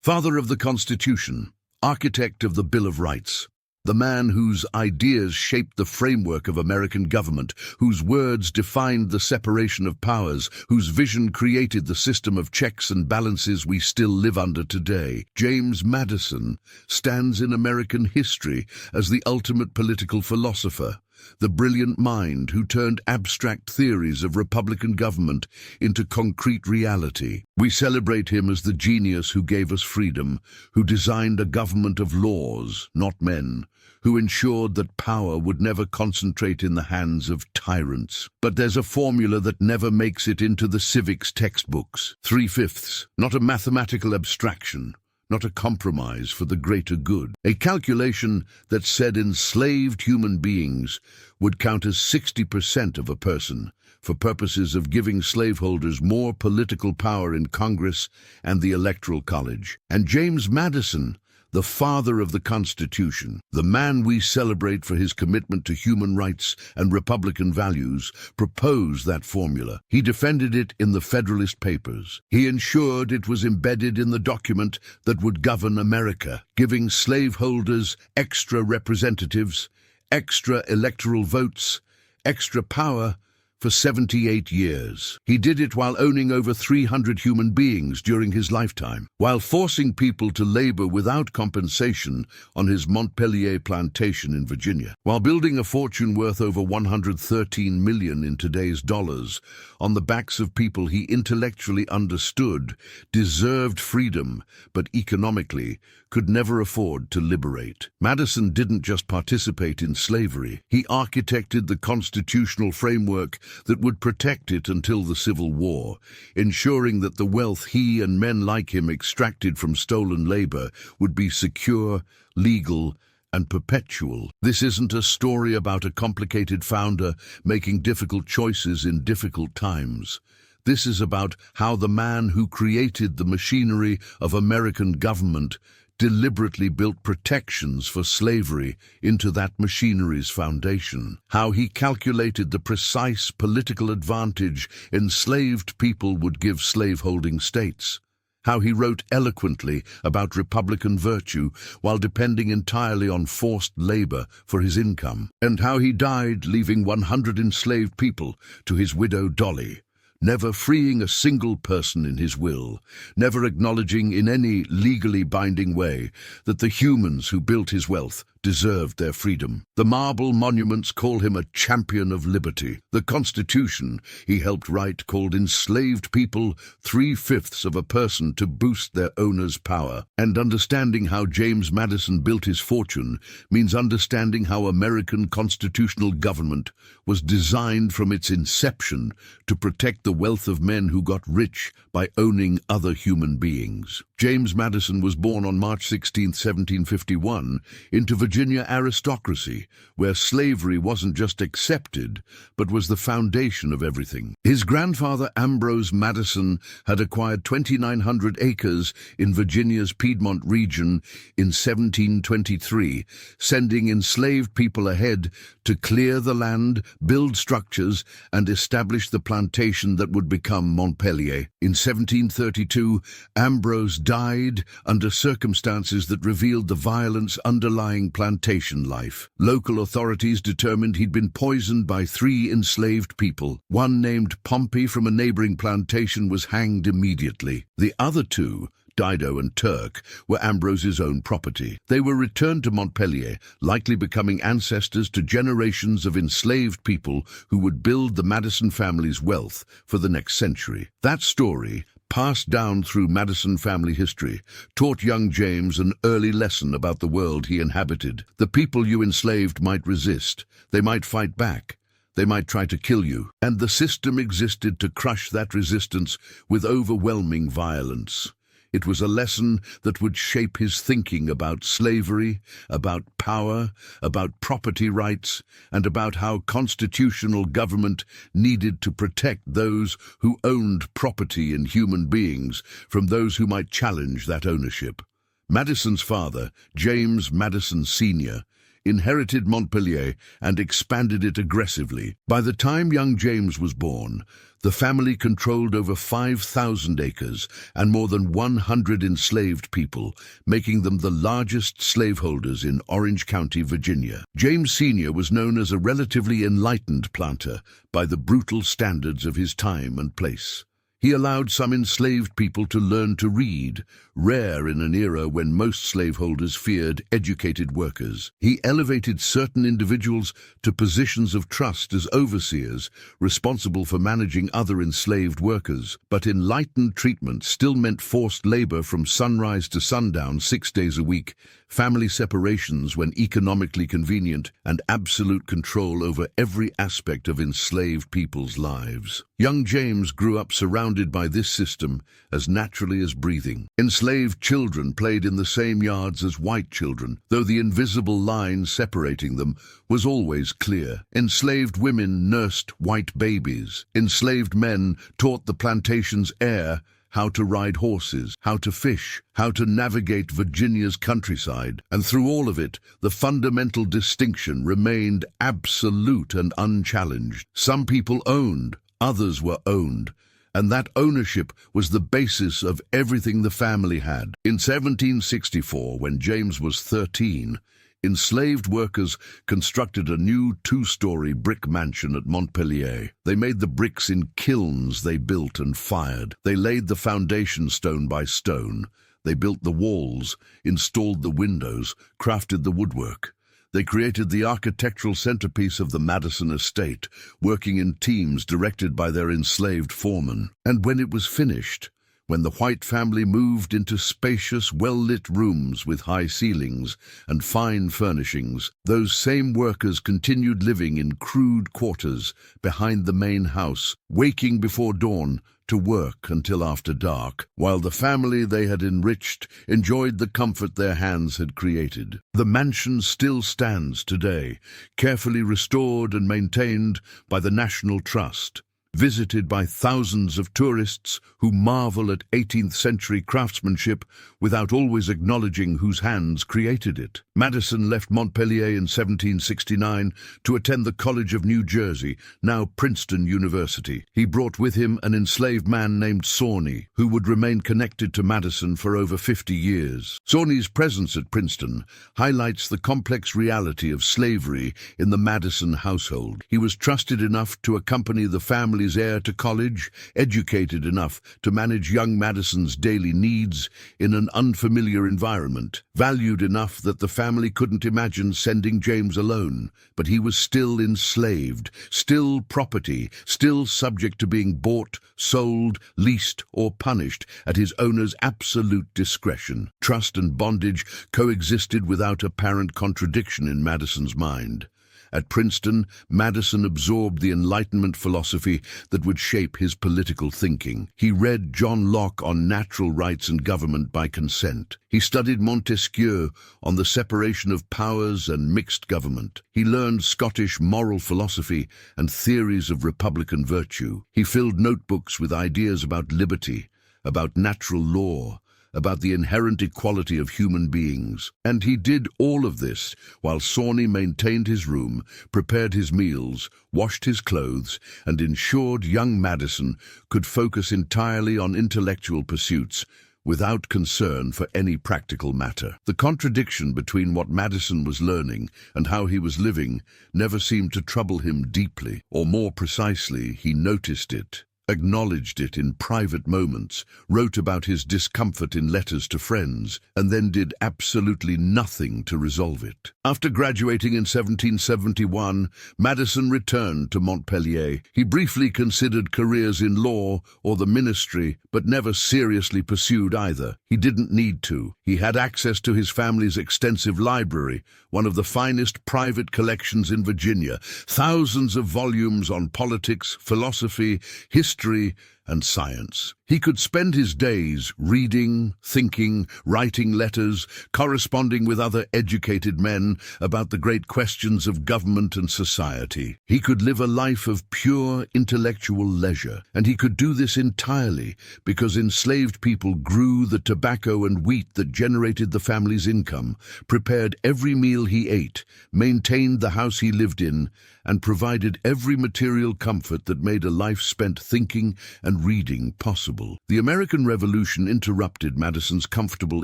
Father of the Constitution, architect of the Bill of Rights, the man whose ideas shaped the framework of American government, whose words defined the separation of powers, whose vision created the system of checks and balances we still live under today. James Madison stands in American history as the ultimate political philosopher, the brilliant mind who turned abstract theories of Republican government into concrete reality. We celebrate him as the genius who gave us freedom, who designed a government of laws, not men, who ensured that power would never concentrate in the hands of tyrants. But there's a formula that never makes it into the civics textbooks. 3/5, not a mathematical abstraction, not a compromise for the greater good. A calculation that said enslaved human beings would count as 60% of a person for purposes of giving slaveholders more political power in Congress and the Electoral College. And James Madison, the father of the Constitution, the man we celebrate for his commitment to human rights and Republican values, proposed that formula. He defended it in the Federalist Papers. He ensured it was embedded in the document that would govern America, giving slaveholders extra representatives, extra electoral votes, extra power for 78 years. He did it while owning over 300 human beings during his lifetime, while forcing people to labor without compensation on his Montpelier plantation in Virginia, while building a fortune worth over $113 million in today's dollars on the backs of people he intellectually understood deserved freedom, but economically could never afford to liberate. Madison didn't just participate in slavery. He architected the constitutional framework that would protect it until the Civil War, ensuring that the wealth he and men like him extracted from stolen labor would be secure, legal, and perpetual. This isn't a story about a complicated founder making difficult choices in difficult times. This is about how the man who created the machinery of American government deliberately built protections for slavery into that machinery's foundation, how he calculated the precise political advantage enslaved people would give slaveholding states, how he wrote eloquently about Republican virtue while depending entirely on forced labor for his income, and how he died leaving 100 enslaved people to his widow Dolly, never freeing a single person in his will, never acknowledging in any legally binding way that the humans who built his wealth deserved their freedom. The marble monuments call him a champion of liberty. The Constitution he helped write called enslaved people 3/5 of a person to boost their owner's power. And understanding how James Madison built his fortune means understanding how American constitutional government was designed from its inception to protect the wealth of men who got rich by owning other human beings. James Madison was born on March 16, 1751, into Virginia aristocracy, where slavery wasn't just accepted, but was the foundation of everything. His grandfather, Ambrose Madison, had acquired 2,900 acres in Virginia's Piedmont region in 1723, sending enslaved people ahead to clear the land, build structures, and establish the plantation that would become Montpelier. In 1732, Ambrose died under circumstances that revealed the violence underlying plantation life. Local authorities determined he'd been poisoned by 3 enslaved people. One named Pompey from a neighboring plantation was hanged immediately. The other 2, Dido and Turk, were Ambrose's own property. They were returned to Montpelier, likely becoming ancestors to generations of enslaved people who would build the Madison family's wealth for the next century. That story, passed down through Madison family history, taught young James an early lesson about the world he inhabited. The people you enslaved might resist. They might fight back. They might try to kill you. And the system existed to crush that resistance with overwhelming violence. It was a lesson that would shape his thinking about slavery, about power, about property rights, and about how constitutional government needed to protect those who owned property in human beings from those who might challenge that ownership. Madison's father, James Madison Sr., inherited Montpelier, and expanded it aggressively. By the time young James was born, the family controlled over 5,000 acres and more than 100 enslaved people, making them the largest slaveholders in Orange County, Virginia. James Sr. was known as a relatively enlightened planter by the brutal standards of his time and place. He allowed some enslaved people to learn to read, rare in an era when most slaveholders feared educated workers. He elevated certain individuals to positions of trust as overseers, responsible for managing other enslaved workers. But enlightened treatment still meant forced labor from sunrise to sundown 6 days a week, family separations when economically convenient, and absolute control over every aspect of enslaved people's lives. Young James grew up surrounded by this system as naturally as breathing. Enslaved children played in the same yards as white children, though the invisible line separating them was always clear. Enslaved women nursed white babies. Enslaved men taught the plantation's heir how to ride horses, how to fish, how to navigate Virginia's countryside. And through all of it, the fundamental distinction remained absolute and unchallenged. Some people owned, others were owned, and that ownership was the basis of everything the family had. In 1764, when James was 13, enslaved workers constructed a new 2-story brick mansion at Montpelier. They made the bricks in kilns they built and fired. They laid the foundation stone by stone. They built the walls, installed the windows, crafted the woodwork. They created the architectural centerpiece of the Madison estate, working in teams directed by their enslaved foreman. And when it was finished, when the white family moved into spacious, well-lit rooms with high ceilings and fine furnishings, those same workers continued living in crude quarters behind the main house, waking before dawn to work until after dark, while the family they had enriched enjoyed the comfort their hands had created. The mansion still stands today, carefully restored and maintained by the National Trust, visited by thousands of tourists who marvel at 18th-century craftsmanship without always acknowledging whose hands created it. Madison left Montpelier in 1769 to attend the College of New Jersey, now Princeton University. He brought with him an enslaved man named Sawney, who would remain connected to Madison for over 50 years. Sawney's presence at Princeton highlights the complex reality of slavery in the Madison household. He was trusted enough to accompany the family's heir to college, educated enough to manage young Madison's daily needs in an unfamiliar environment, valued enough that the family couldn't imagine sending James alone. But he was still enslaved, still property, still subject to being bought, sold, leased, or punished at his owner's absolute discretion. Trust and bondage coexisted without apparent contradiction in Madison's mind. At Princeton, Madison absorbed the Enlightenment philosophy that would shape his political thinking. He read John Locke on natural rights and government by consent. He studied Montesquieu on the separation of powers and mixed government. He learned Scottish moral philosophy and theories of republican virtue. He filled notebooks with ideas about liberty, about natural law, about the inherent equality of human beings. And he did all of this while Sawney maintained his room, prepared his meals, washed his clothes, and ensured young Madison could focus entirely on intellectual pursuits without concern for any practical matter. The contradiction between what Madison was learning and how he was living never seemed to trouble him deeply, or more precisely, he noticed it, acknowledged it in private moments, wrote about his discomfort in letters to friends, and then did absolutely nothing to resolve it. After graduating in 1771, Madison returned to Montpelier. He briefly considered careers in law or the ministry, but never seriously pursued either. He didn't need to. He had access to his family's extensive library, one of the finest private collections in Virginia, thousands of volumes on politics, philosophy, history, and science. He could spend his days reading, thinking, writing letters, corresponding with other educated men about the great questions of government and society. He could live a life of pure intellectual leisure, and he could do this entirely because enslaved people grew the tobacco and wheat that generated the family's income, prepared every meal he ate, maintained the house he lived in, and provided every material comfort that made a life spent thinking and reading possible. The American Revolution interrupted Madison's comfortable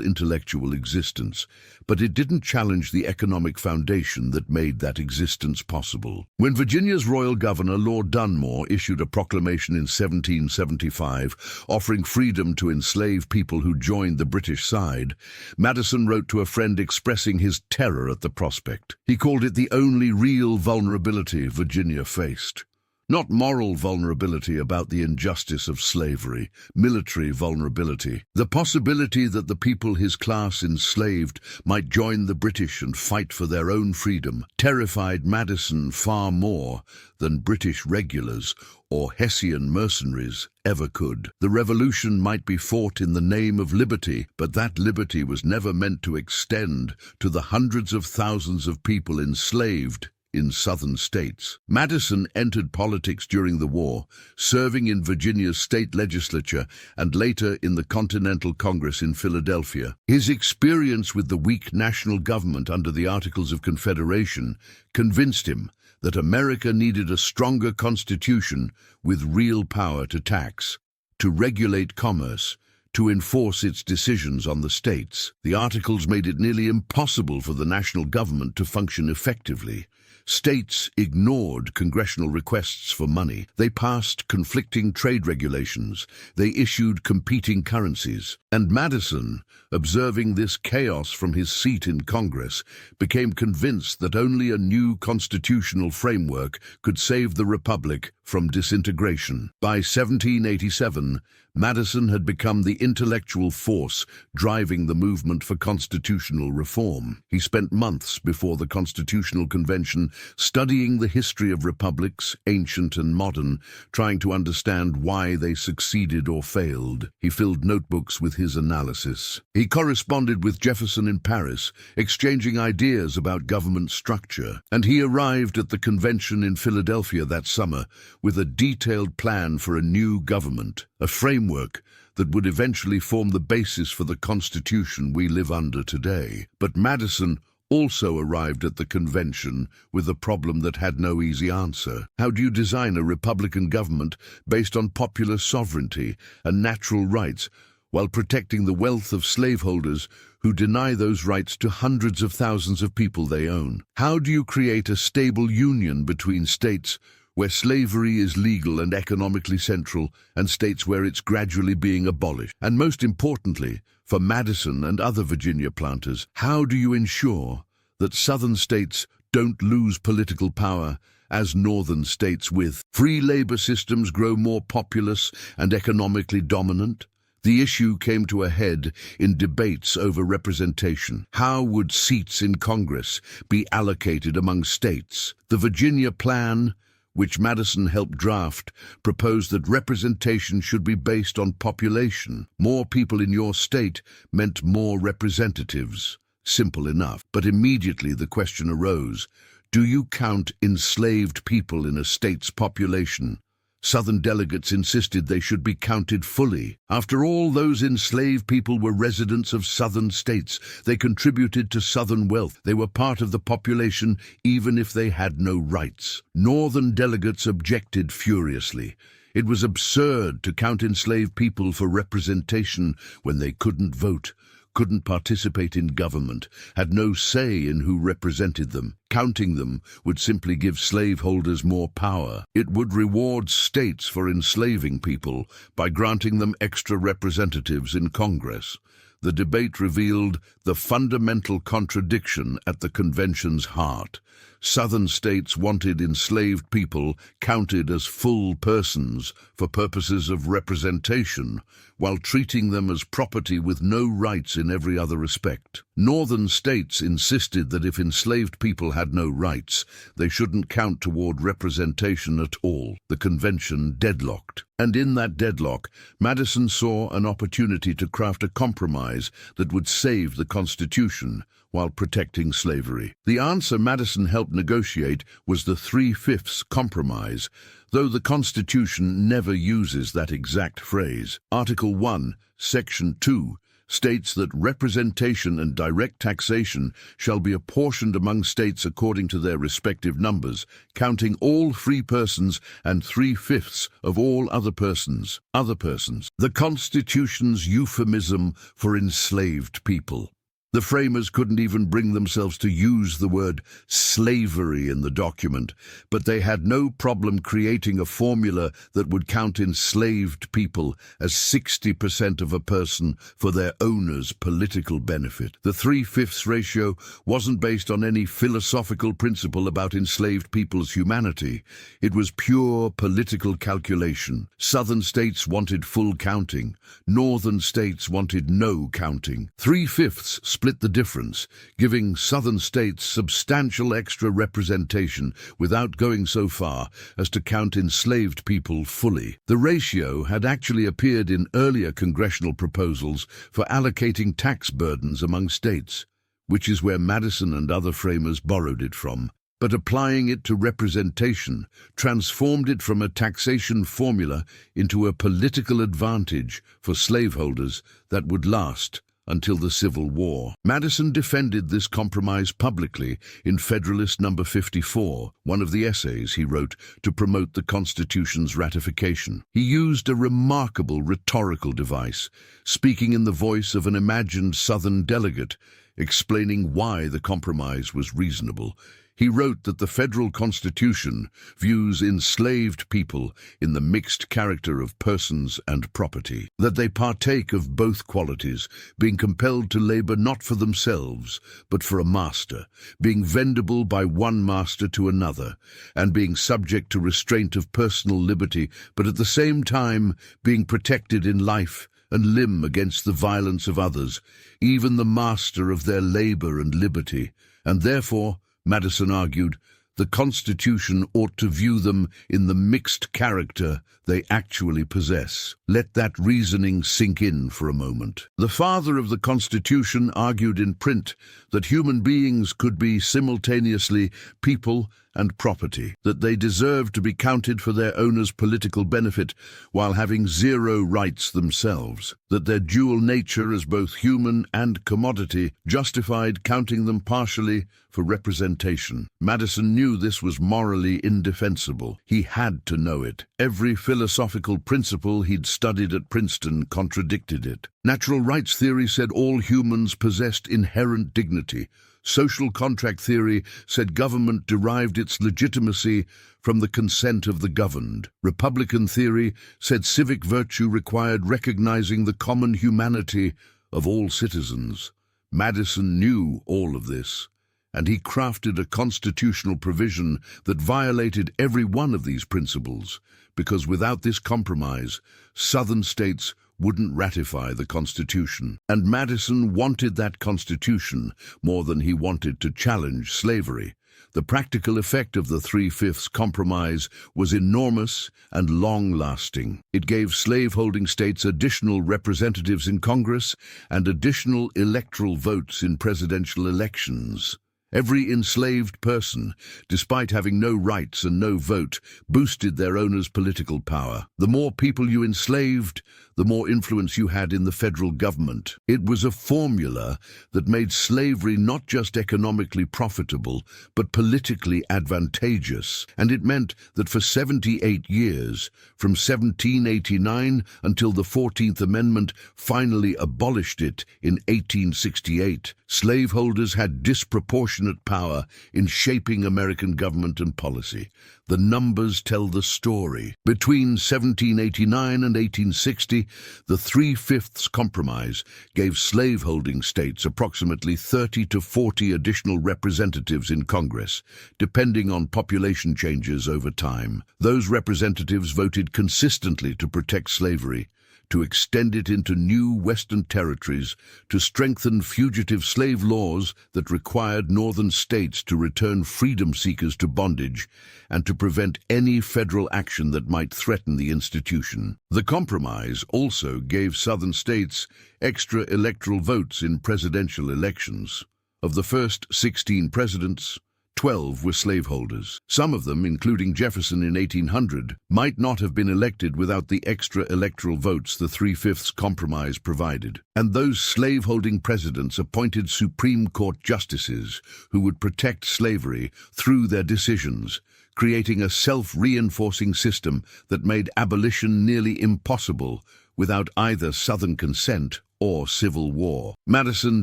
intellectual existence, but it didn't challenge the economic foundation that made that existence possible. When Virginia's royal governor, Lord Dunmore, issued a proclamation in 1775 offering freedom to enslaved people who joined the British side, Madison wrote to a friend expressing his terror at the prospect. He called it the only real vulnerability Virginia faced. Not moral vulnerability about the injustice of slavery, military vulnerability. The possibility that the people his class enslaved might join the British and fight for their own freedom terrified Madison far more than British regulars or Hessian mercenaries ever could. The revolution might be fought in the name of liberty, but that liberty was never meant to extend to the hundreds of thousands of people enslaved in southern states. Madison entered politics during the war, serving in Virginia's state legislature and later in the Continental Congress in Philadelphia. His experience with the weak national government under the Articles of Confederation convinced him that America needed a stronger constitution with real power to tax, to regulate commerce, to enforce its decisions on the states. The Articles made it nearly impossible for the national government to function effectively. States ignored congressional requests for money. They passed conflicting trade regulations. They issued competing currencies. And Madison, observing this chaos from his seat in Congress, became convinced that only a new constitutional framework could save the Republic from disintegration. By 1787, Madison had become the intellectual force driving the movement for constitutional reform. He spent months before the Constitutional Convention studying the history of republics, ancient and modern, trying to understand why they succeeded or failed. He filled notebooks with his analysis. He corresponded with Jefferson in Paris, exchanging ideas about government structure. And he arrived at the convention in Philadelphia that summer with a detailed plan for a new government, a framework that would eventually form the basis for the Constitution we live under today. But Madison also arrived at the convention with a problem that had no easy answer. How do you design a republican government based on popular sovereignty and natural rights while protecting the wealth of slaveholders who deny those rights to hundreds of thousands of people they own? How do you create a stable union between states where slavery is legal and economically central, and states where it's gradually being abolished? And most importantly, for Madison and other Virginia planters, how do you ensure that southern states don't lose political power as northern states with free labor systems grow more populous and economically dominant? The issue came to a head in debates over representation. How would seats in Congress be allocated among states? The Virginia Plan, which Madison helped draft, proposed that representation should be based on population. More people in your state meant more representatives. Simple enough. But immediately the question arose, do you count enslaved people in a state's population? Southern delegates insisted they should be counted fully. After all, those enslaved people were residents of southern states. They contributed to southern wealth. They were part of the population even if they had no rights. Northern delegates objected furiously. It was absurd to count enslaved people for representation when they couldn't vote, couldn't participate in government, had no say in who represented them. Counting them would simply give slaveholders more power. It would reward states for enslaving people by granting them extra representatives in Congress. The debate revealed the fundamental contradiction at the convention's heart. Southern states wanted enslaved people counted as full persons for purposes of representation, while treating them as property with no rights in every other respect. Northern states insisted that if enslaved people had no rights, they shouldn't count toward representation at all. The convention deadlocked. And in that deadlock, Madison saw an opportunity to craft a compromise that would save the Constitution while protecting slavery. The answer Madison helped negotiate was the 3/5 compromise, though the Constitution never uses that exact phrase. Article 1, Section 2 states that representation and direct taxation shall be apportioned among states according to their respective numbers, counting all free persons and 3/5 of all other persons. The Constitution's euphemism for enslaved people. The framers couldn't even bring themselves to use the word slavery in the document, but they had no problem creating a formula that would count enslaved people as 60% of a person for their owner's political benefit. The 3/5 ratio wasn't based on any philosophical principle about enslaved people's humanity. It was pure political calculation. Southern states wanted full counting. Northern states wanted no counting. 3/5 split the difference, giving Southern states substantial extra representation without going so far as to count enslaved people fully. The ratio had actually appeared in earlier congressional proposals for allocating tax burdens among states, which is where Madison and other framers borrowed it from. But applying it to representation transformed it from a taxation formula into a political advantage for slaveholders that would last until the Civil War. Madison defended this compromise publicly in Federalist No. 54, one of the essays he wrote to promote the Constitution's ratification. He used a remarkable rhetorical device, speaking in the voice of an imagined Southern delegate, explaining why the compromise was reasonable. He wrote that the federal Constitution views enslaved people in the mixed character of persons and property, that they partake of both qualities, being compelled to labor not for themselves, but for a master, being vendible by one master to another, and being subject to restraint of personal liberty, but at the same time being protected in life and limb against the violence of others, even the master of their labor and liberty, and therefore, Madison argued, the Constitution ought to view them in the mixed character they actually possess. Let that reasoning sink in for a moment. The father of the Constitution argued in print that human beings could be simultaneously people and property, that they deserved to be counted for their owner's political benefit while having zero rights themselves, that their dual nature as both human and commodity justified counting them partially for representation. Madison knew this was morally indefensible. He had to know it. Every philosophical principle he'd studied at Princeton contradicted it. Natural rights theory said all humans possessed inherent dignity. Social contract theory said government derived its legitimacy from the consent of the governed. Republican theory said civic virtue required recognizing the common humanity of all citizens. Madison knew all of this, and he crafted a constitutional provision that violated every one of these principles, because without this compromise, Southern states wouldn't ratify the Constitution. And Madison wanted that Constitution more than he wanted to challenge slavery. The practical effect of the 3/5 compromise was enormous and long-lasting. It gave slaveholding states additional representatives in Congress and additional electoral votes in presidential elections. Every enslaved person, despite having no rights and no vote, boosted their owner's political power. The more people you enslaved, the more influence you had in the federal government. It was a formula that made slavery not just economically profitable, but politically advantageous. And it meant that for 78 years, from 1789 until the 14th Amendment finally abolished it in 1868, slaveholders had disproportionate power in shaping American government and policy. The numbers tell the story. Between 1789 and 1860, the 3/5 compromise gave slaveholding states approximately 30 to 40 additional representatives in Congress, depending on population changes over time. Those representatives voted consistently to protect slavery, to extend it into new Western territories, to strengthen fugitive slave laws that required northern states to return freedom seekers to bondage, and to prevent any federal action that might threaten the institution. The compromise also gave southern states extra electoral votes in presidential elections. Of the first 16 presidents, 12 were slaveholders. Some of them, including Jefferson in 1800, might not have been elected without the extra electoral votes the 3/5 compromise provided. And those slaveholding presidents appointed Supreme Court justices who would protect slavery through their decisions, creating a self-reinforcing system that made abolition nearly impossible without either Southern consent or civil war. Madison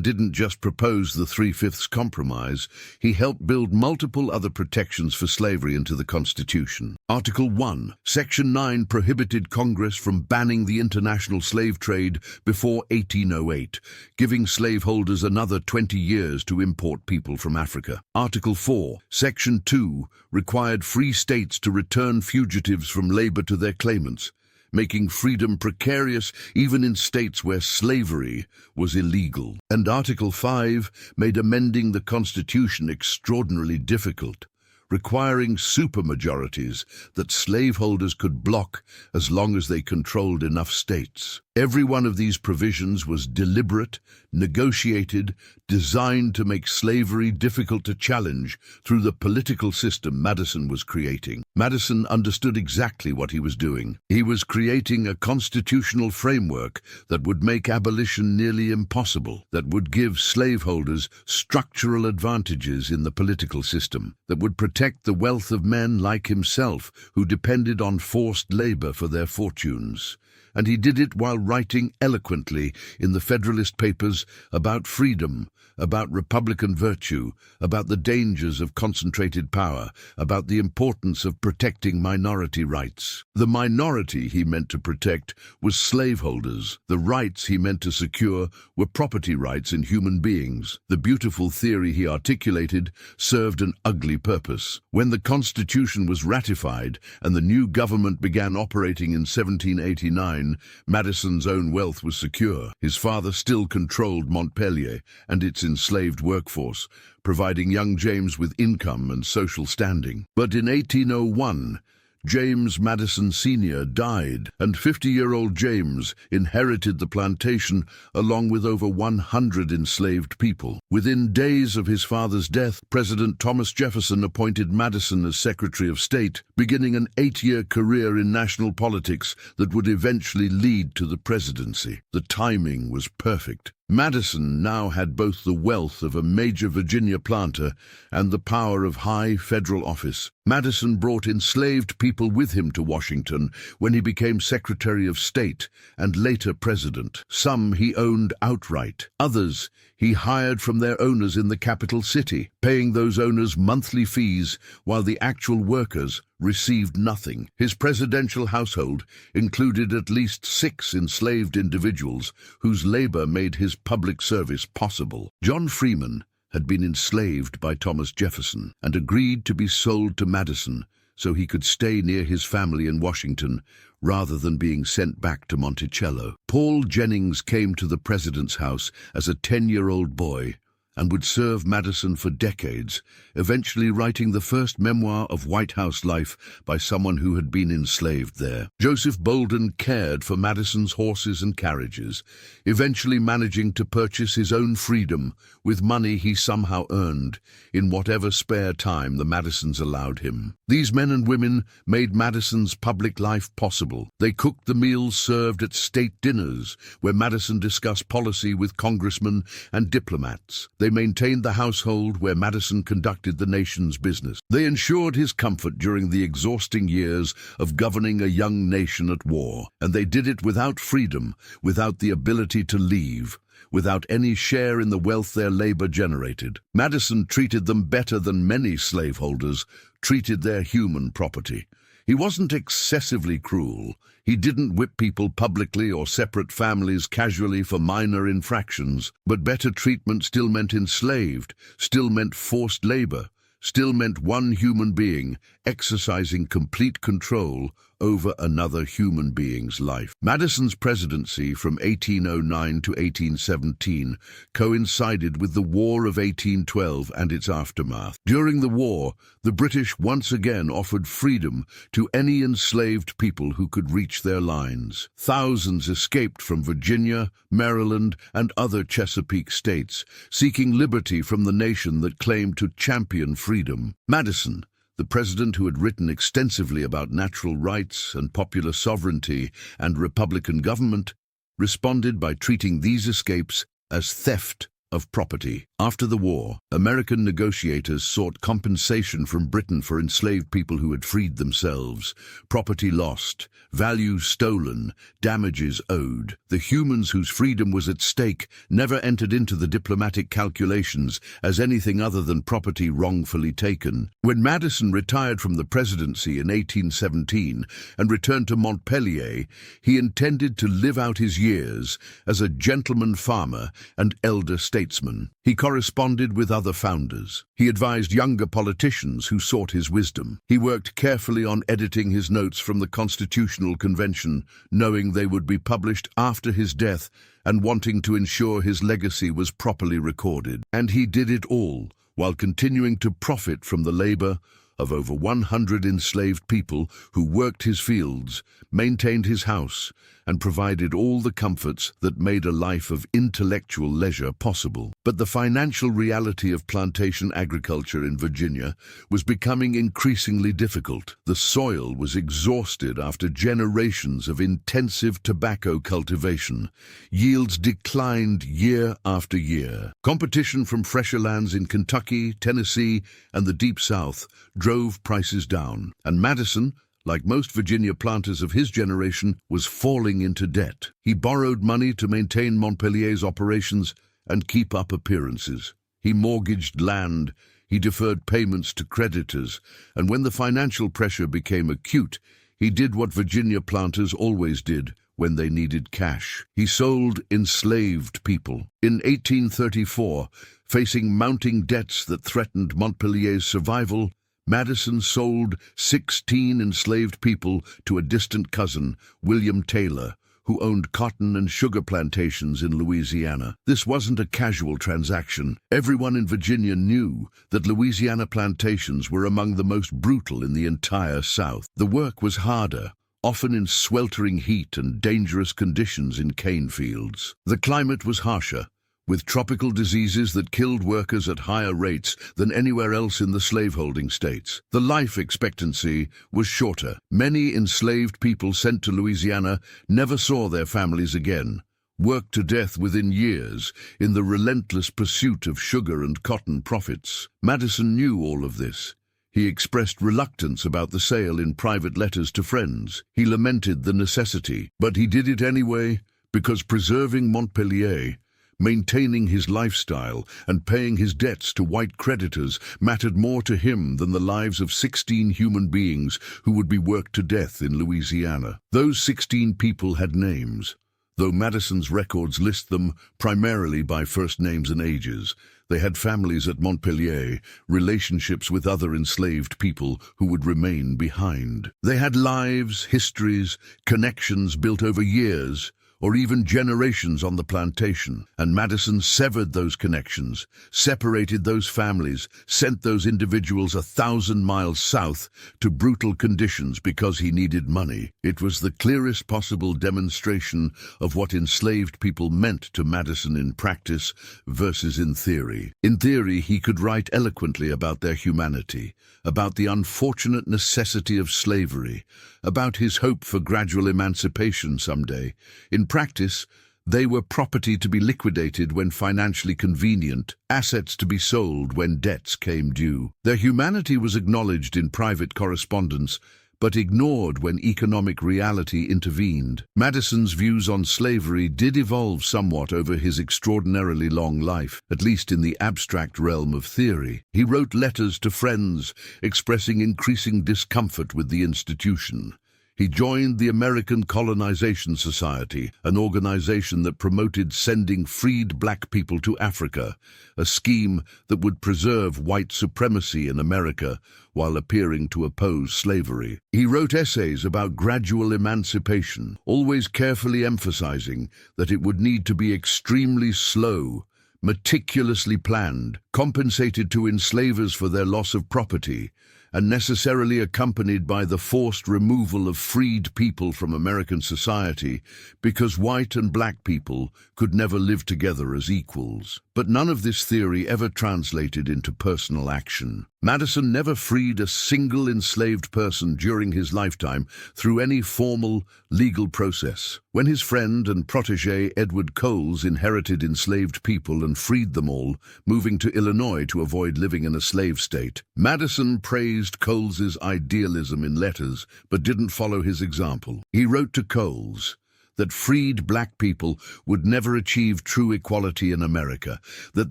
didn't just propose the 3/5 compromise, he helped build multiple other protections for slavery into the Constitution. Article 1, Section 9 prohibited Congress from banning the international slave trade before 1808, giving slaveholders another 20 years to import people from Africa. Article 4, Section 2 required free states to return fugitives from labor to their claimants, making freedom precarious even in states where slavery was illegal. And Article 5 made amending the Constitution extraordinarily difficult, requiring supermajorities that slaveholders could block as long as they controlled enough states. Every one of these provisions was deliberate, negotiated, designed to make slavery difficult to challenge through the political system Madison was creating. Madison understood exactly what he was doing. He was creating a constitutional framework that would make abolition nearly impossible, that would give slaveholders structural advantages in the political system, that would protect the wealth of men like himself who depended on forced labor for their fortunes. And he did it while writing eloquently in the Federalist Papers about freedom, about Republican virtue, about the dangers of concentrated power, about the importance of protecting minority rights. The minority he meant to protect was slaveholders. The rights he meant to secure were property rights in human beings. The beautiful theory he articulated served an ugly purpose. When the Constitution was ratified and the new government began operating in 1789, Madison's own wealth was secure. His father still controlled Montpelier and its enslaved workforce, providing young James with income and social standing. But in 1801, James Madison Sr. died, and 50-year-old James inherited the plantation along with over 100 enslaved people. Within days of his father's death, President Thomas Jefferson appointed Madison as Secretary of State, beginning an 8-year career in national politics that would eventually lead to the presidency. The timing was perfect. Madison now had both the wealth of a major Virginia planter and the power of high federal office. Madison brought enslaved people with him to Washington when he became Secretary of State and later President. Some he owned outright. Others he hired from their owners in the capital city, paying those owners monthly fees while the actual workers received nothing. His presidential household included at least 6 enslaved individuals whose labor made his public service possible. John Freeman had been enslaved by Thomas Jefferson and agreed to be sold to Madison so he could stay near his family in Washington rather than being sent back to Monticello. Paul Jennings came to the president's house as a 10-year-old boy and would serve Madison for decades, eventually writing the first memoir of White House life by someone who had been enslaved there. Joseph Bolden cared for Madison's horses and carriages, eventually managing to purchase his own freedom with money he somehow earned in whatever spare time the Madisons allowed him. These men and women made Madison's public life possible. They cooked the meals served at state dinners, where Madison discussed policy with congressmen and diplomats. They maintained the household where Madison conducted the nation's business. They ensured his comfort during the exhausting years of governing a young nation at war. And they did it without freedom, without the ability to leave, without any share in the wealth their labor generated. Madison treated them better than many slaveholders treated their human property. He wasn't excessively cruel. He didn't whip people publicly or separate families casually for minor infractions. But better treatment still meant enslaved, still meant forced labor, still meant one human being exercising complete control over another human being's life. Madison's presidency from 1809 to 1817 coincided with the War of 1812 and its aftermath. During the war, the British once again offered freedom to any enslaved people who could reach their lines. Thousands escaped from Virginia, Maryland, and other Chesapeake states, seeking liberty from the nation that claimed to champion freedom. Madison, the president who had written extensively about natural rights and popular sovereignty and republican government, responded by treating these escapes as theft of property. After the war, American negotiators sought compensation from Britain for enslaved people who had freed themselves. Property lost, value stolen, damages owed. The humans whose freedom was at stake never entered into the diplomatic calculations as anything other than property wrongfully taken. When Madison retired from the presidency in 1817 and returned to Montpelier, he intended to live out his years as a gentleman farmer and elder statesman. He corresponded with other founders. He advised younger politicians who sought his wisdom. He worked carefully on editing his notes from the Constitutional Convention, knowing they would be published after his death and wanting to ensure his legacy was properly recorded. And he did it all while continuing to profit from the labor of over 100 enslaved people who worked his fields, maintained his house, and provided all the comforts that made a life of intellectual leisure possible. But the financial reality of plantation agriculture in Virginia was becoming increasingly difficult. The soil was exhausted after generations of intensive tobacco cultivation. Yields declined year after year. Competition from fresher lands in Kentucky, Tennessee, and the Deep South drove prices down, and Madison, like most Virginia planters of his generation, was falling into debt. He borrowed money to maintain Montpelier's operations and keep up appearances. He mortgaged land, he deferred payments to creditors, and when the financial pressure became acute, he did what Virginia planters always did when they needed cash. He sold enslaved people. In 1834, facing mounting debts that threatened Montpelier's survival, Madison sold 16 enslaved people to a distant cousin, William Taylor, who owned cotton and sugar plantations in Louisiana. This wasn't a casual transaction. Everyone in Virginia knew that Louisiana plantations were among the most brutal in the entire South. The work was harder, often in sweltering heat and dangerous conditions in cane fields. The climate was harsher, with tropical diseases that killed workers at higher rates than anywhere else in the slaveholding states. The life expectancy was shorter. Many enslaved people sent to Louisiana never saw their families again, worked to death within years in the relentless pursuit of sugar and cotton profits. Madison knew all of this. He expressed reluctance about the sale in private letters to friends. He lamented the necessity, but he did it anyway because preserving Montpelier, maintaining his lifestyle, and paying his debts to white creditors mattered more to him than the lives of 16 human beings who would be worked to death in Louisiana. Those 16 people had names, though Madison's records list them primarily by first names and ages. They had families at Montpelier, relationships with other enslaved people who would remain behind. They had lives, histories, connections built over years, or even generations on the plantation, and Madison severed those connections, separated those families, sent those individuals 1,000 miles south to brutal conditions because he needed money. It was the clearest possible demonstration of what enslaved people meant to Madison in practice versus in theory. In theory, he could write eloquently about their humanity, about the unfortunate necessity of slavery, about his hope for gradual emancipation someday. In practice, they were property to be liquidated when financially convenient, assets to be sold when debts came due. Their humanity was acknowledged in private correspondence, but ignored when economic reality intervened. Madison's views on slavery did evolve somewhat over his extraordinarily long life, at least in the abstract realm of theory. He wrote letters to friends expressing increasing discomfort with the institution. He joined the American Colonization Society, an organization that promoted sending freed black people to Africa, a scheme that would preserve white supremacy in America while appearing to oppose slavery. He wrote essays about gradual emancipation, always carefully emphasizing that it would need to be extremely slow, meticulously planned, compensated to enslavers for their loss of property, and necessarily accompanied by the forced removal of freed people from American society because white and black people could never live together as equals. But none of this theory ever translated into personal action. Madison never freed a single enslaved person during his lifetime through any formal legal process. When his friend and protege Edward Coles inherited enslaved people and freed them all, moving to Illinois to avoid living in a slave state, Madison praised Coles's idealism in letters but didn't follow his example. He wrote to Coles that freed black people would never achieve true equality in America, that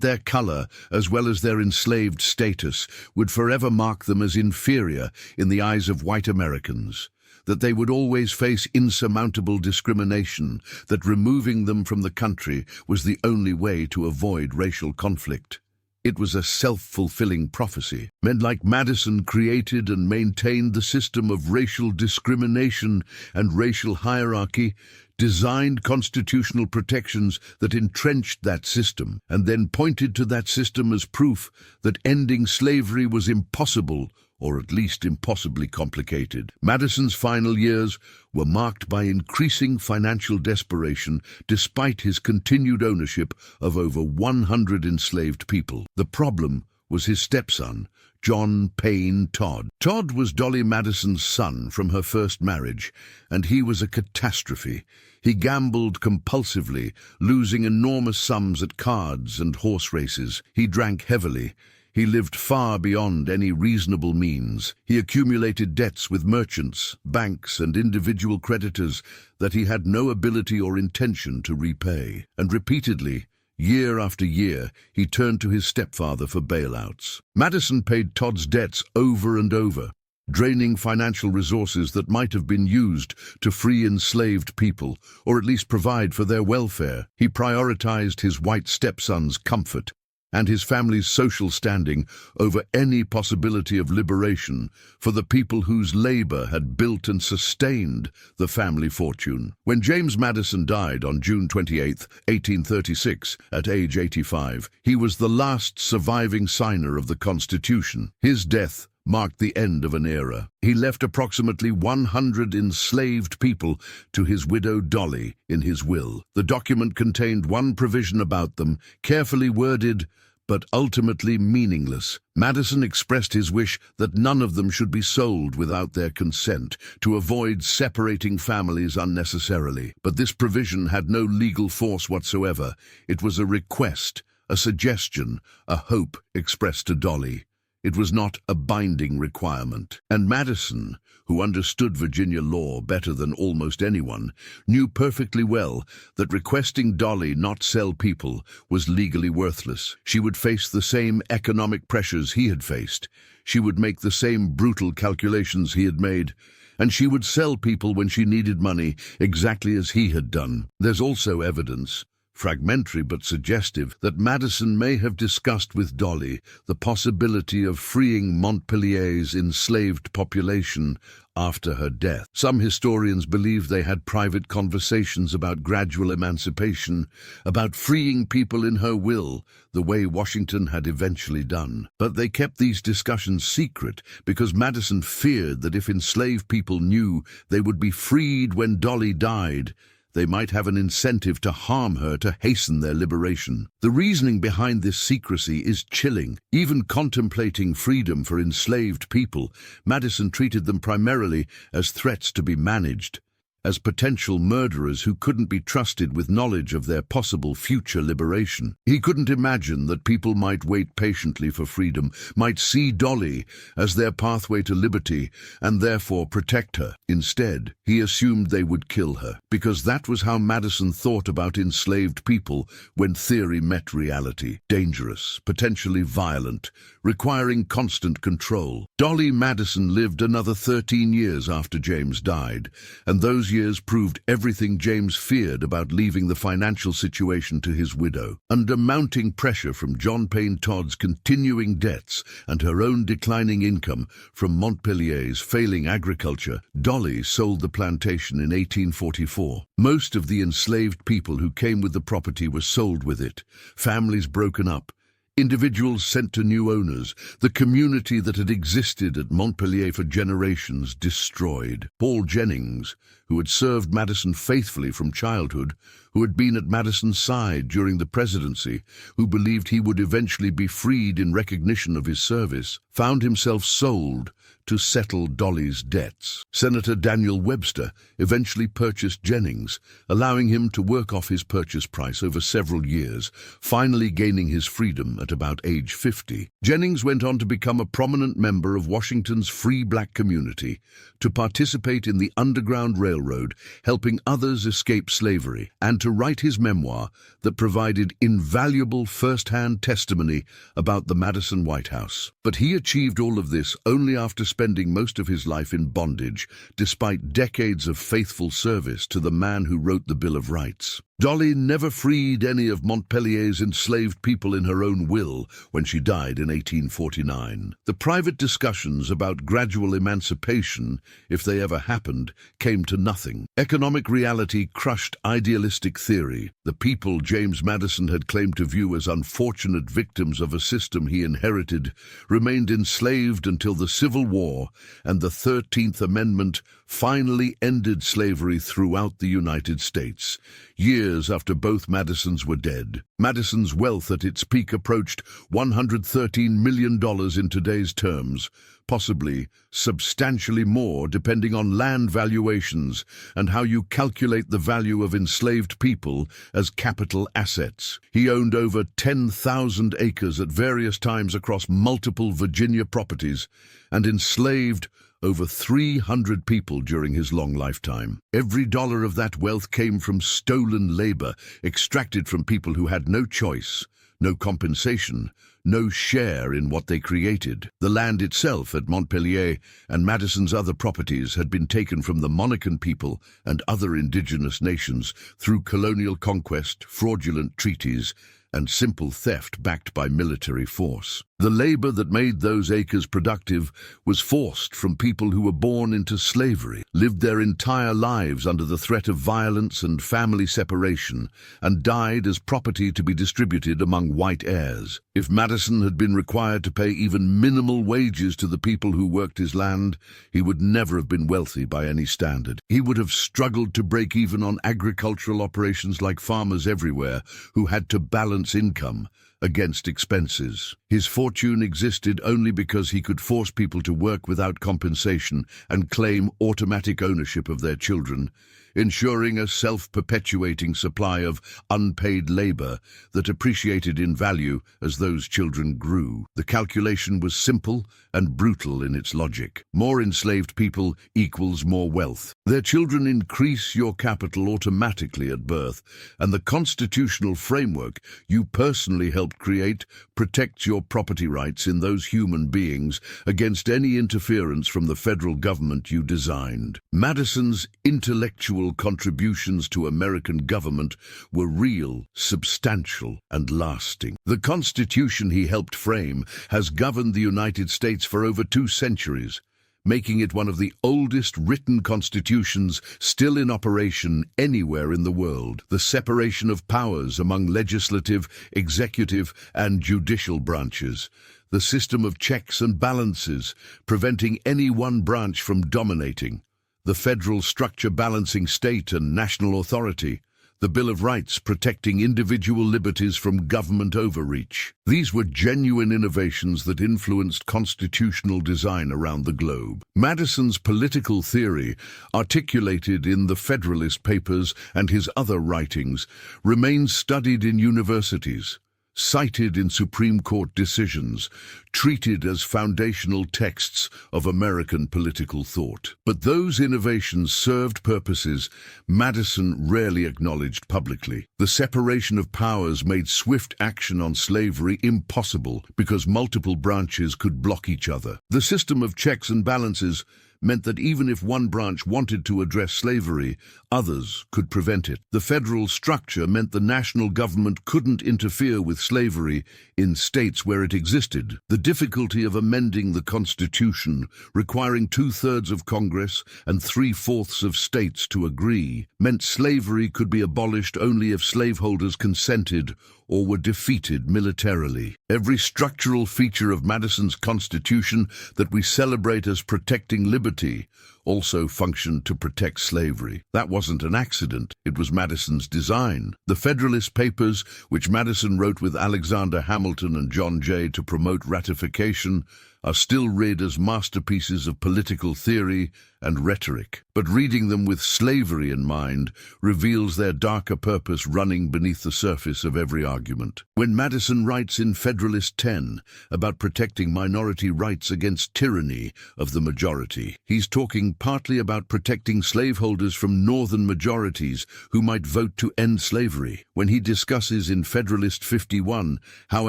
their color, as well as their enslaved status, would forever mark them as inferior in the eyes of white Americans, that they would always face insurmountable discrimination, that removing them from the country was the only way to avoid racial conflict. It was a self-fulfilling prophecy. Men like Madison created and maintained the system of racial discrimination and racial hierarchy, designed constitutional protections that entrenched that system, and then pointed to that system as proof that ending slavery was impossible, or at least impossibly complicated. Madison's final years were marked by increasing financial desperation despite his continued ownership of over 100 enslaved people. The problem was his stepson, John Payne Todd. Todd was Dolly Madison's son from her first marriage, and he was a catastrophe. He gambled compulsively, losing enormous sums at cards and horse races. He drank heavily. He lived far beyond any reasonable means. He accumulated debts with merchants, banks, and individual creditors that he had no ability or intention to repay. And repeatedly, year after year, he turned to his stepfather for bailouts. Madison paid Todd's debts over and over, draining financial resources that might have been used to free enslaved people, or at least provide for their welfare. He prioritized his white stepson's comfort and his family's social standing over any possibility of liberation for the people whose labor had built and sustained the family fortune. When James Madison died on June 28, 1836, at age 85, he was the last surviving signer of the Constitution. His death marked the end of an era. He left approximately 100 enslaved people to his widow Dolly in his will. The document contained one provision about them, carefully worded, but ultimately meaningless. Madison expressed his wish that none of them should be sold without their consent, to avoid separating families unnecessarily. But this provision had no legal force whatsoever. It was a request, a suggestion, a hope expressed to Dolly. It was not a binding requirement. And Madison, who understood Virginia law better than almost anyone, knew perfectly well that requesting Dolly not sell people was legally worthless. She would face the same economic pressures he had faced. She would make the same brutal calculations he had made. And she would sell people when she needed money, exactly as he had done. There's also evidence, fragmentary but suggestive, that Madison may have discussed with Dolly the possibility of freeing Montpelier's enslaved population after her death. Some historians believe they had private conversations about gradual emancipation, about freeing people in her will, the way Washington had eventually done. But they kept these discussions secret because Madison feared that if enslaved people knew they would be freed when Dolly died, they might have an incentive to harm her to hasten their liberation. The reasoning behind this secrecy is chilling. Even contemplating freedom for enslaved people, Madison treated them primarily as threats to be managed. as potential murderers who couldn't be trusted with knowledge of their possible future liberation. He couldn't imagine that people might wait patiently for freedom, might see Dolly as their pathway to liberty, and therefore protect her. Instead, he assumed they would kill her, because that was how Madison thought about enslaved people when theory met reality. Dangerous, potentially violent, requiring constant control. Dolly Madison lived another 13 years after James died, and those years proved everything James feared about leaving the financial situation to his widow. Under mounting pressure from John Payne Todd's continuing debts and her own declining income from Montpelier's failing agriculture, Dolly sold the plantation in 1844. Most of the enslaved people who came with the property were sold with it, families broken up, individuals sent to new owners, the community that had existed at Montpelier for generations destroyed. Paul Jennings, who had served Madison faithfully from childhood, who had been at Madison's side during the presidency, who believed he would eventually be freed in recognition of his service, found himself sold to settle Dolly's debts. Senator Daniel Webster eventually purchased Jennings, allowing him to work off his purchase price over several years, finally gaining his freedom at about age 50. Jennings went on to become a prominent member of Washington's free black community, to participate in the Underground Railroad, helping others escape slavery, and to write his memoir that provided invaluable first-hand testimony about the Madison White House. But he achieved all of this only after spending most of his life in bondage, despite decades of faithful service to the man who wrote the Bill of Rights. Dolly never freed any of Montpelier's enslaved people in her own will when she died in 1849. The private discussions about gradual emancipation, if they ever happened, came to nothing. Economic reality crushed idealistic theory. The people James Madison had claimed to view as unfortunate victims of a system he inherited remained enslaved until the Civil War and the 13th Amendment finally ended slavery throughout the United States, years after both Madisons were dead. Madison's wealth at its peak approached $113 million in today's terms, possibly substantially more depending on land valuations and how you calculate the value of enslaved people as capital assets. He owned over 10,000 acres at various times across multiple Virginia properties and enslaved over 300 people during his long lifetime. Every dollar of that wealth came from stolen labor, extracted from people who had no choice, no compensation, no share in what they created. The land itself at Montpelier and Madison's other properties had been taken from the Monacan people and other indigenous nations through colonial conquest, fraudulent treaties, and simple theft backed by military force. The labor that made those acres productive was forced from people who were born into slavery, lived their entire lives under the threat of violence and family separation, and died as property to be distributed among white heirs. If Madison had been required to pay even minimal wages to the people who worked his land, he would never have been wealthy by any standard. He would have struggled to break even on agricultural operations like farmers everywhere who had to balance income against expenses. His fortune existed only because he could force people to work without compensation and claim automatic ownership of their children, ensuring a self-perpetuating supply of unpaid labor that appreciated in value as those children grew. The calculation was simple and brutal in its logic. More enslaved people equals more wealth. Their children increase your capital automatically at birth, and the constitutional framework you personally helped create protects your property rights in those human beings against any interference from the federal government you designed. Madison's intellectual contributions to American government were real, substantial, and lasting. The Constitution he helped frame has governed the United States for over 2 centuries, making it one of the oldest written constitutions still in operation anywhere in the world. The separation of powers among legislative, executive, and judicial branches, the system of checks and balances, preventing any one branch from dominating, the federal structure balancing state and national authority, the Bill of Rights protecting individual liberties from government overreach. These were genuine innovations that influenced constitutional design around the globe. Madison's political theory, articulated in the Federalist Papers and his other writings, remains studied in universities, cited in Supreme Court decisions, treated as foundational texts of American political thought. But those innovations served purposes Madison rarely acknowledged publicly. The separation of powers made swift action on slavery impossible because multiple branches could block each other. The system of checks and balances meant that even if one branch wanted to address slavery, others could prevent it. The federal structure meant the national government couldn't interfere with slavery in states where it existed. The difficulty of amending the Constitution, requiring 2/3 of Congress and 3/4 of states to agree, meant slavery could be abolished only if slaveholders consented or were defeated militarily. Every structural feature of Madison's Constitution that we celebrate as protecting liberty also functioned to protect slavery. That wasn't an accident, it was Madison's design. The Federalist Papers, which Madison wrote with Alexander Hamilton and John Jay to promote ratification, are still read as masterpieces of political theory and rhetoric. But reading them with slavery in mind reveals their darker purpose running beneath the surface of every argument. When Madison writes in Federalist 10 about protecting minority rights against tyranny of the majority, he's talking partly about protecting slaveholders from northern majorities who might vote to end slavery. When he discusses in Federalist 51 how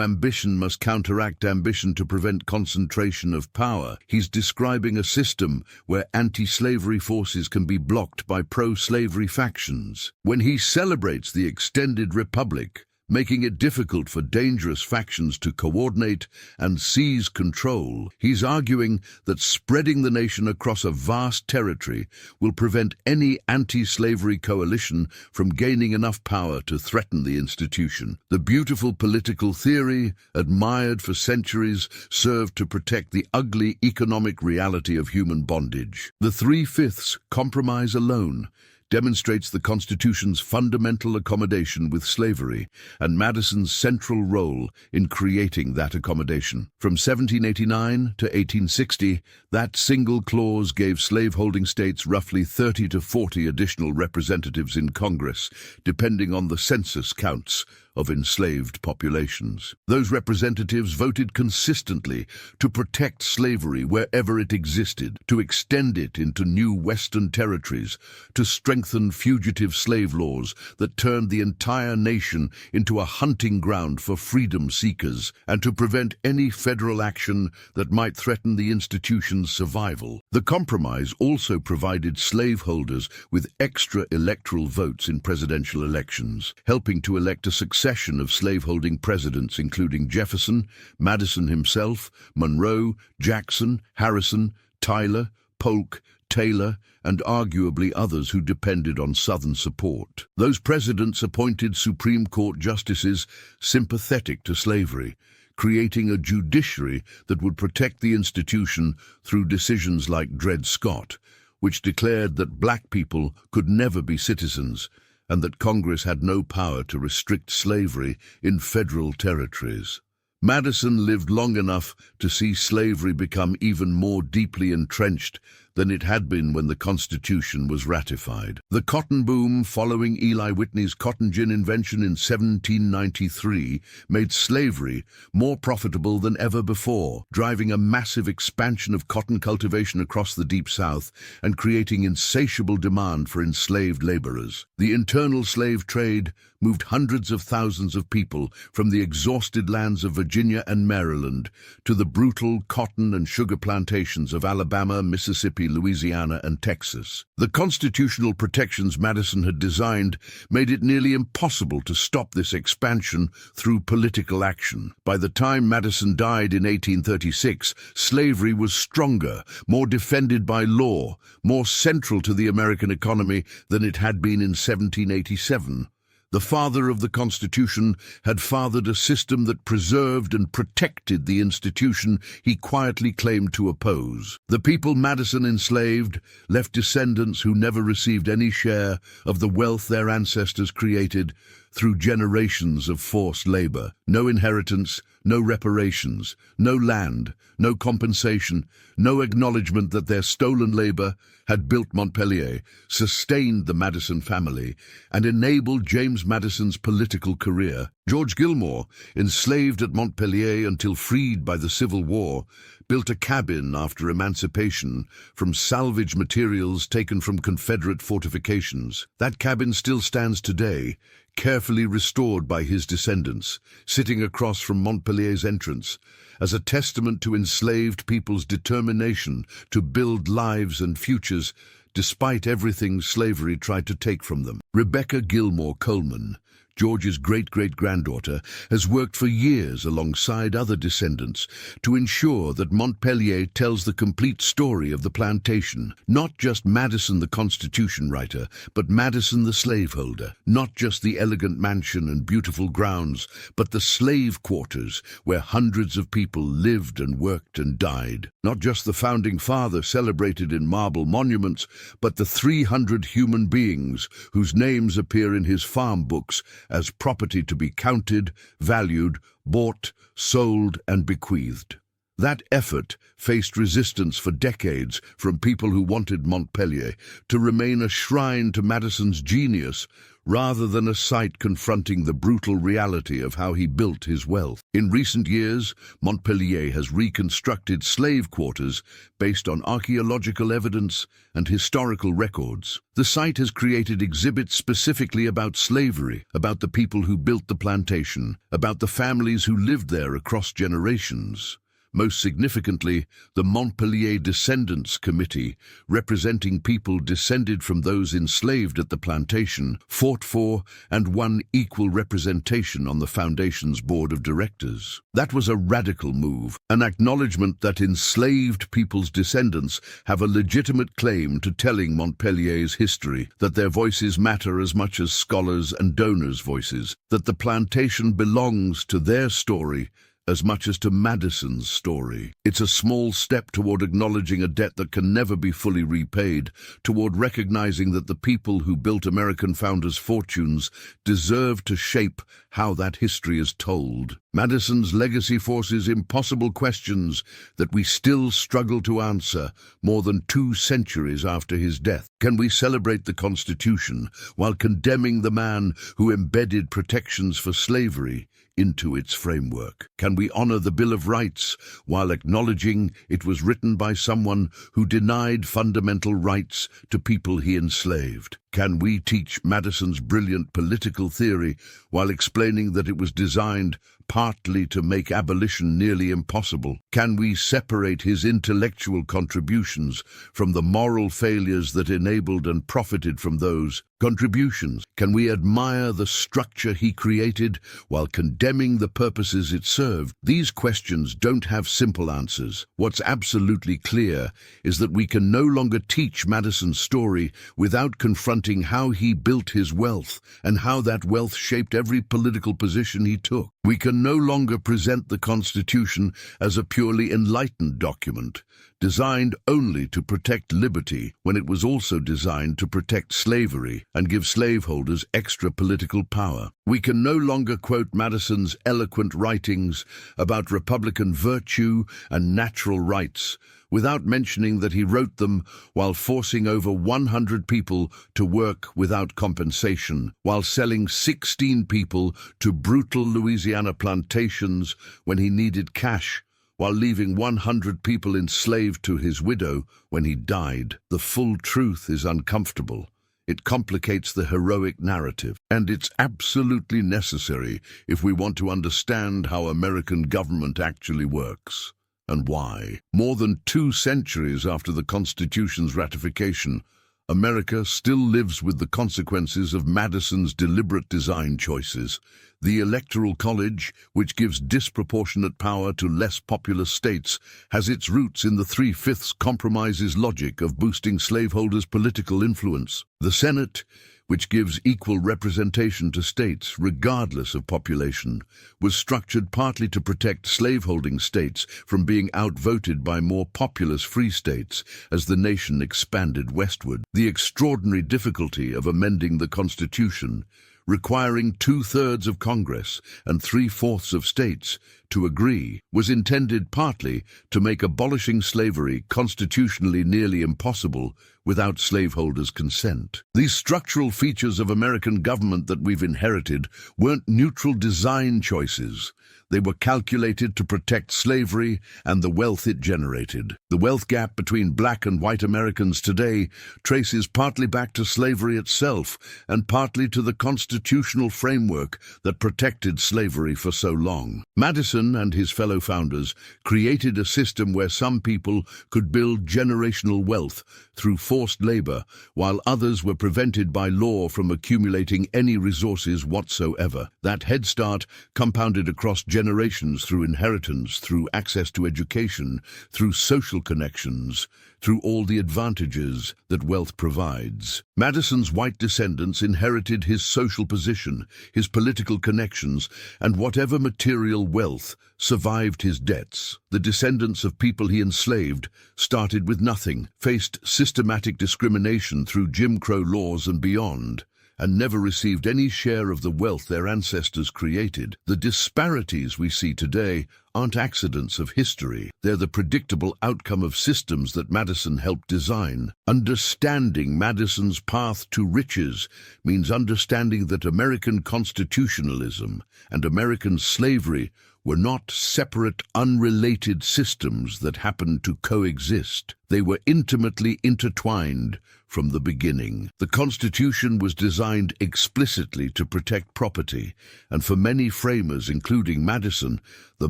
ambition must counteract ambition to prevent concentration of power, he's describing a system where anti-slavery forces can be blocked by pro-slavery factions. When he celebrates the extended republic, making it difficult for dangerous factions to coordinate and seize control, he's arguing that spreading the nation across a vast territory will prevent any anti-slavery coalition from gaining enough power to threaten the institution. The beautiful political theory, admired for centuries, served to protect the ugly economic reality of human bondage. The 3/5 compromise alone demonstrates the Constitution's fundamental accommodation with slavery and Madison's central role in creating that accommodation. From 1789 to 1860, that single clause gave slaveholding states roughly 30 to 40 additional representatives in Congress, depending on the census counts of enslaved populations. Those representatives voted consistently to protect slavery wherever it existed, to extend it into new Western territories, to strengthen fugitive slave laws that turned the entire nation into a hunting ground for freedom seekers, and to prevent any federal action that might threaten the institution's survival. The compromise also provided slaveholders with extra electoral votes in presidential elections, helping to elect a succession of slaveholding presidents including Jefferson, Madison himself, Monroe, Jackson, Harrison, Tyler, Polk, Taylor, and arguably others who depended on Southern support. Those presidents appointed Supreme Court justices sympathetic to slavery, creating a judiciary that would protect the institution through decisions like Dred Scott, which declared that black people could never be citizens and that Congress had no power to restrict slavery in federal territories. Madison lived long enough to see slavery become even more deeply entrenched than it had been when the Constitution was ratified. The cotton boom following Eli Whitney's cotton gin invention in 1793 made slavery more profitable than ever before, driving a massive expansion of cotton cultivation across the Deep South and creating insatiable demand for enslaved laborers. The internal slave trade moved hundreds of thousands of people from the exhausted lands of Virginia and Maryland to the brutal cotton and sugar plantations of Alabama, Mississippi, Louisiana, and Texas. The constitutional protections Madison had designed made it nearly impossible to stop this expansion through political action. By the time Madison died in 1836, slavery was stronger, more defended by law, more central to the American economy than it had been in 1787. The father of the Constitution had fathered a system that preserved and protected the institution he quietly claimed to oppose. The people Madison enslaved left descendants who never received any share of the wealth their ancestors created through generations of forced labor. No inheritance, no reparations, no land, no compensation, no acknowledgement that their stolen labor had built Montpelier, sustained the Madison family, and enabled James Madison's political career. George Gilmore, enslaved at Montpelier until freed by the Civil War, built a cabin after emancipation from salvage materials taken from Confederate fortifications. That cabin still stands today, carefully restored by his descendants, sitting across from Montpelier's entrance, as a testament to enslaved people's determination to build lives and futures despite everything slavery tried to take from them. Rebecca Gilmore Coleman, George's great-great-granddaughter, has worked for years alongside other descendants to ensure that Montpelier tells the complete story of the plantation. Not just Madison the Constitution writer, but Madison the slaveholder. Not just the elegant mansion and beautiful grounds, but the slave quarters where hundreds of people lived and worked and died. Not just the founding father celebrated in marble monuments, but the 300 human beings whose names appear in his farm books as property to be counted, valued, bought, sold, and bequeathed. That effort faced resistance for decades from people who wanted Montpelier to remain a shrine to Madison's genius rather than a site confronting the brutal reality of how he built his wealth. In recent years, Montpelier has reconstructed slave quarters based on archaeological evidence and historical records. The site has created exhibits specifically about slavery, about the people who built the plantation, about the families who lived there across generations. Most significantly, the Montpelier Descendants Committee, representing people descended from those enslaved at the plantation, fought for and won equal representation on the Foundation's board of directors. That was a radical move, an acknowledgement that enslaved people's descendants have a legitimate claim to telling Montpelier's history, that their voices matter as much as scholars' and donors' voices, that the plantation belongs to their story as much as to Madison's story. It's a small step toward acknowledging a debt that can never be fully repaid, toward recognizing that the people who built American founders' fortunes deserve to shape how that history is told. Madison's legacy forces impossible questions that we still struggle to answer more than 2 centuries after his death. Can we celebrate the Constitution while condemning the man who embedded protections for slavery into its framework? Can we honor the Bill of Rights while acknowledging it was written by someone who denied fundamental rights to people he enslaved? Can we teach Madison's brilliant political theory while explaining that it was designed partly to make abolition nearly impossible? Can we separate his intellectual contributions from the moral failures that enabled and profited from those contributions? Can we admire the structure he created while condemning the purposes it served? These questions don't have simple answers. What's absolutely clear is that we can no longer teach Madison's story without confronting how he built his wealth and how that wealth shaped every political position he took. We can no longer present the Constitution as a purely enlightened document, designed only to protect liberty, when it was also designed to protect slavery and give slaveholders extra political power. We can no longer quote Madison's eloquent writings about Republican virtue and natural rights without mentioning that he wrote them while forcing over 100 people to work without compensation, while selling 16 people to brutal Louisiana plantations when he needed cash, while leaving 100 people enslaved to his widow when he died. The full truth is uncomfortable. It complicates the heroic narrative, and it's absolutely necessary if we want to understand how American government actually works. And why? More than 2 centuries after the Constitution's ratification, America still lives with the consequences of Madison's deliberate design choices. The Electoral College, which gives disproportionate power to less populous states, has its roots in the 3/5 compromises logic of boosting slaveholders' political influence. The Senate, which gives equal representation to states regardless of population, was structured partly to protect slaveholding states from being outvoted by more populous free states as the nation expanded westward. The extraordinary difficulty of amending the Constitution, requiring 2/3 of Congress and 3/4 of states to agree, was intended partly to make abolishing slavery constitutionally nearly impossible without slaveholders' consent. These structural features of American government that we've inherited weren't neutral design choices. They were calculated to protect slavery and the wealth it generated. The wealth gap between black and white Americans today traces partly back to slavery itself and partly to the constitutional framework that protected slavery for so long. Madison and his fellow founders created a system where some people could build generational wealth through forced labor, while others were prevented by law from accumulating any resources whatsoever. That head start compounded across generations through inheritance, through access to education, through social connections, through all the advantages that wealth provides. Madison's white descendants inherited his social position, his political connections, and whatever material wealth survived his debts. The descendants of people he enslaved started with nothing, faced systematic discrimination through Jim Crow laws and beyond, and never received any share of the wealth their ancestors created. The disparities we see today aren't accidents of history. They're the predictable outcome of systems that Madison helped design. Understanding Madison's path to riches means understanding that American constitutionalism and American slavery were not separate, unrelated systems that happened to coexist. They were intimately intertwined from the beginning. The Constitution was designed explicitly to protect property, and for many framers, including Madison, the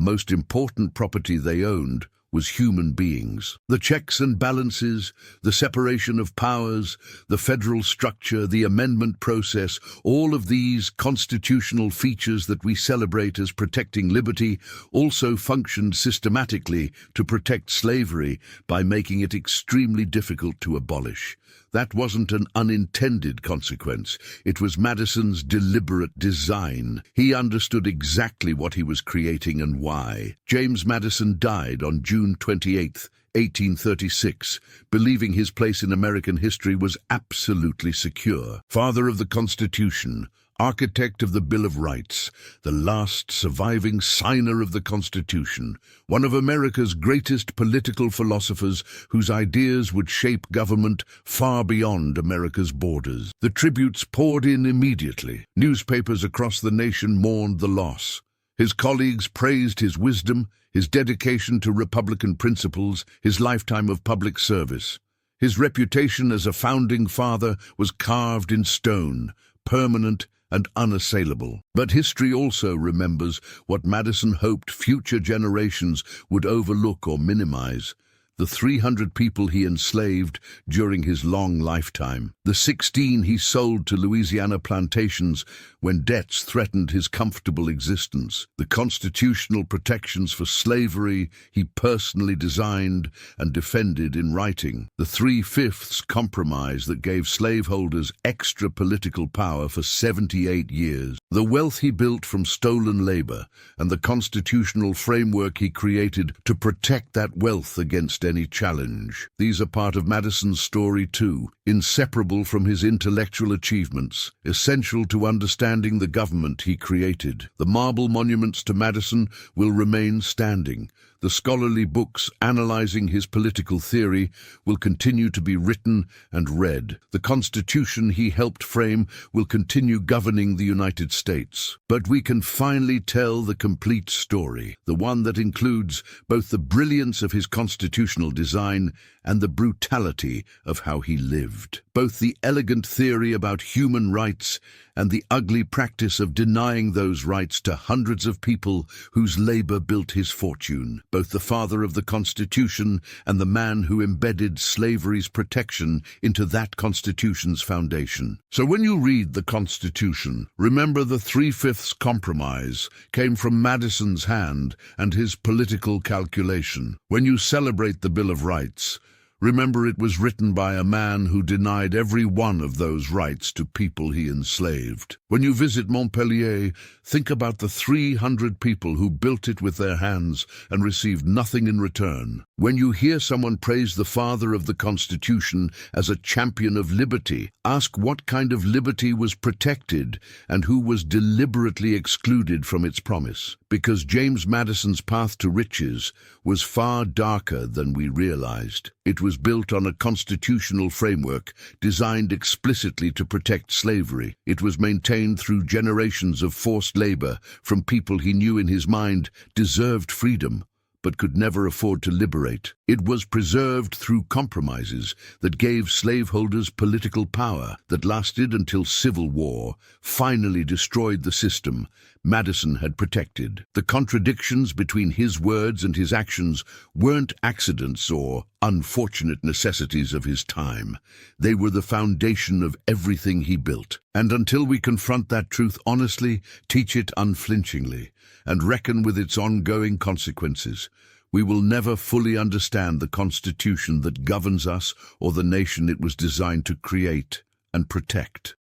most important property they owned was human beings. The checks and balances, the separation of powers, the federal structure, the amendment process, all of these constitutional features that we celebrate as protecting liberty also functioned systematically to protect slavery by making it extremely difficult to abolish. That wasn't an unintended consequence. It was Madison's deliberate design. He understood exactly what he was creating and why. James Madison died on June 28, 1836, believing his place in American history was absolutely secure. Father of the Constitution, architect of the Bill of Rights, the last surviving signer of the Constitution, one of America's greatest political philosophers whose ideas would shape government far beyond America's borders. The tributes poured in immediately. Newspapers across the nation mourned the loss. His colleagues praised his wisdom, his dedication to Republican principles, his lifetime of public service. His reputation as a founding father was carved in stone, permanent and unassailable. But history also remembers what Madison hoped future generations would overlook or minimize: the 300 people he enslaved during his long lifetime, the 16 he sold to Louisiana plantations when debts threatened his comfortable existence, the constitutional protections for slavery he personally designed and defended in writing, the 3/5 compromise that gave slaveholders extra political power for 78 years, the wealth he built from stolen labor, and the constitutional framework he created to protect that wealth against any challenge. These are part of Madison's story too, inseparable from his intellectual achievements, essential to understanding the government he created. The marble monuments to Madison will remain standing. The scholarly books analyzing his political theory will continue to be written and read. The Constitution he helped frame will continue governing the United States. But we can finally tell the complete story, the one that includes both the brilliance of his constitutional design and the brutality of how he lived. Both the elegant theory about human rights and the ugly practice of denying those rights to hundreds of people whose labor built his fortune. Both the father of the Constitution and the man who embedded slavery's protection into that Constitution's foundation. So when you read the Constitution, remember the 3/5 compromise came from Madison's hand and his political calculation. When you celebrate the Bill of Rights, Remember, it was written by a man who denied every one of those rights to people he enslaved. When you visit Montpelier, think about the 300 people who built it with their hands and received nothing in return. When you hear someone praise the father of the Constitution as a champion of liberty, ask what kind of liberty was protected and who was deliberately excluded from its promise. Because James Madison's path to riches was far darker than we realized. It was built on a constitutional framework designed explicitly to protect slavery. It was maintained through generations of forced labor from people he knew in his mind deserved freedom, but could never afford to liberate. It was preserved through compromises that gave slaveholders political power that lasted until civil war finally destroyed the system Madison had protected. The contradictions between his words and his actions weren't accidents or unfortunate necessities of his time. They were the foundation of everything he built. And until we confront that truth honestly, teach it unflinchingly, and reckon with its ongoing consequences, we will never fully understand the Constitution that governs us or the nation it was designed to create and protect.